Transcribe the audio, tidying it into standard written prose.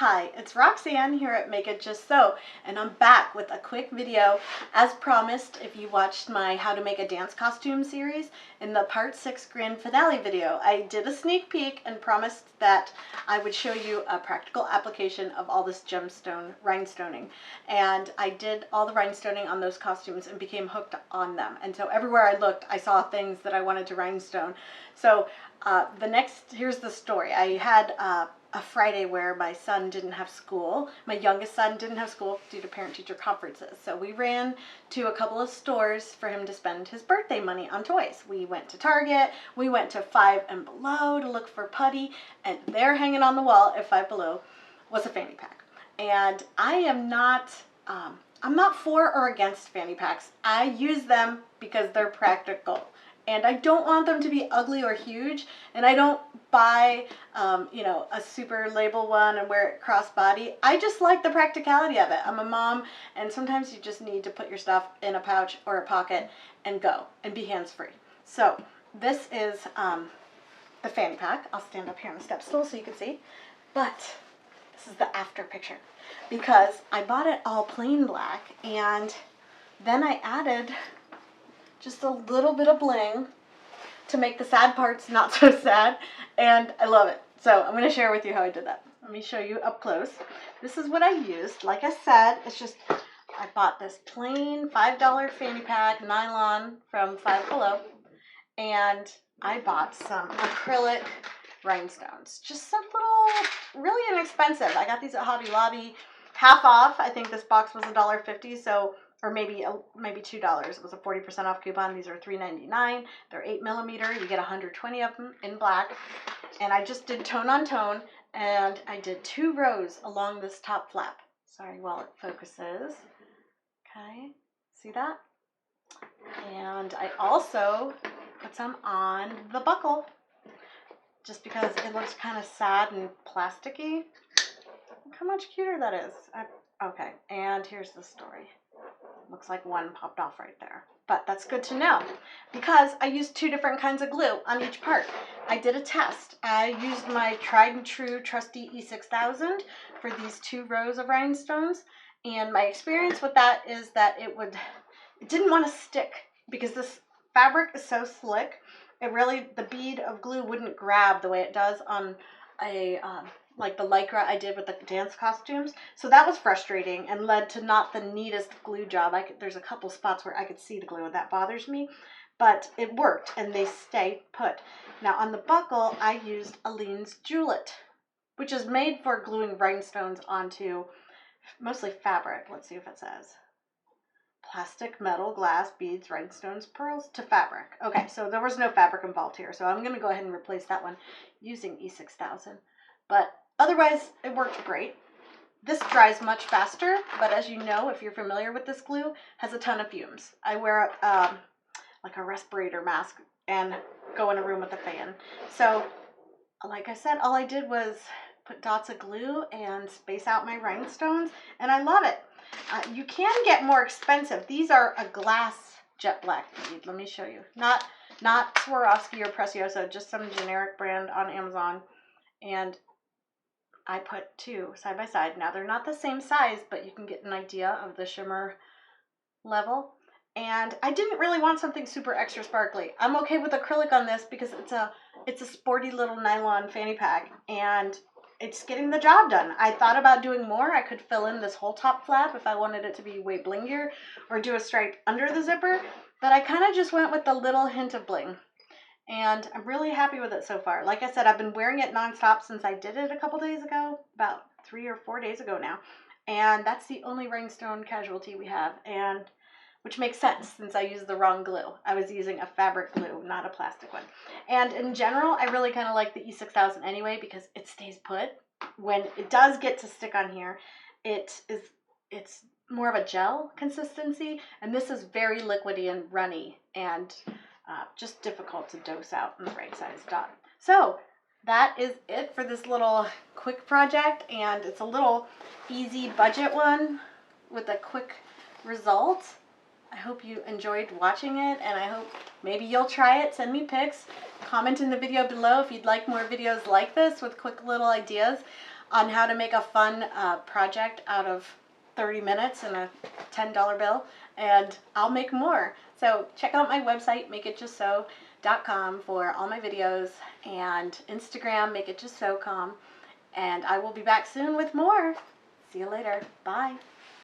Hi, it's Roxanne here at Make It Just So, and I'm back with a quick video. As promised, if you watched my How to Make a Dance Costume series, in the Part 6 Grand Finale video, I did a sneak peek and promised that I would show you a practical application of all this gemstone rhinestoning. And I did all the rhinestoning on those costumes and became hooked on them. And so everywhere I looked, I saw things that I wanted to rhinestone. So here's the story. I had a Friday where my son didn't have school. My youngest son didn't have school due to parent-teacher conferences. So we ran to a couple of stores for him to spend his birthday money on toys. We went to Target, we went to Five and Below to look for putty, and there hanging on the wall at Five Below was a fanny pack. And I am not, I'm not for or against fanny packs. I use them because they're practical. And I don't want them to be ugly or huge, and I don't buy, a super label one and wear it crossbody. I just like the practicality of it. I'm a mom, and sometimes you just need to put your stuff in a pouch or a pocket and go and be hands-free. So this is the fanny pack. I'll stand up here on the step stool so you can see. But this is the after picture because I bought it all plain black, and then I added just a little bit of bling to make the sad parts not so sad, and I love it. So I'm going to share with you how I did that. Let me show you up close. This is what I used. Like I said, I bought this plain $5 fanny pack, nylon from Five Below, and I bought some acrylic rhinestones. Just some little, really inexpensive. I got these at Hobby Lobby, half off. I think this box was $1.50, so or maybe $2. It was a 40% off coupon. These are $3.99. They're 8mm. You get 120 of them in black. And I just did tone on tone, and I did 2 rows along this top flap. Sorry while it focuses. Okay, see that? And I also put some on the buckle, just because it looks kind of sad and plasticky. Look how much cuter that is. Okay, and here's the story. Looks like one popped off right there. But that's good to know because I used 2 different kinds of glue on each part. I did a test. I used my tried and true trusty E6000 for these 2 rows of rhinestones. And my experience with that is that it didn't want to stick because this fabric is so slick. The bead of glue wouldn't grab the way it does on like the lycra I did with the dance costumes. So that was frustrating and led to not the neatest glue job. There's a couple spots where I could see the glue, and that bothers me, but it worked and they stay put. Now on the buckle, I used Aleene's Jeweled, which is made for gluing rhinestones onto mostly fabric. Let's see if it says. Plastic, metal, glass, beads, rhinestones, pearls to fabric. Okay, so there was no fabric involved here, so I'm going to go ahead and replace that one using E6000. But otherwise, it worked great. This dries much faster, but as you know, if you're familiar with this glue, it has a ton of fumes. I wear like a respirator mask and go in a room with a fan. So, like I said, all I did was put dots of glue and space out my rhinestones, and I love it. You can get more expensive. These are a glass jet black bead. Let me show you. Not Swarovski or Preciosa, just some generic brand on Amazon. And I put 2 side by side. Now they're not the same size, but you can get an idea of the shimmer level. And I didn't really want something super extra sparkly. I'm okay with acrylic on this because it's a sporty little nylon fanny pack, and it's getting the job done. I thought about doing more. I could fill in this whole top flap if I wanted it to be way blingier, or do a stripe under the zipper, but I kind of just went with the little hint of bling. And I'm really happy with it so far. Like I said, I've been wearing it nonstop since I did it a couple days ago, about 3 or 4 days ago now. And that's the only rhinestone casualty we have, and which makes sense since I used the wrong glue. I was using a fabric glue, not a plastic one. And in general, I really kind of like the E6000 anyway because it stays put. When it does get to stick on here, it's more of a gel consistency, and this is very liquidy and runny and just difficult to dose out in the right size dot. So that is it for this little quick project, and it's a little easy budget one with a quick result. I hope you enjoyed watching it, and I hope maybe you'll try it. Send me pics. Comment in the video below if you'd like more videos like this with quick little ideas. on how to make a fun project out of 30 minutes and a $10 bill, and I'll make more. So check out my website, makeitjustso.com, for all my videos, and Instagram, makeitjustso.com, and I will be back soon with more. See you later. Bye.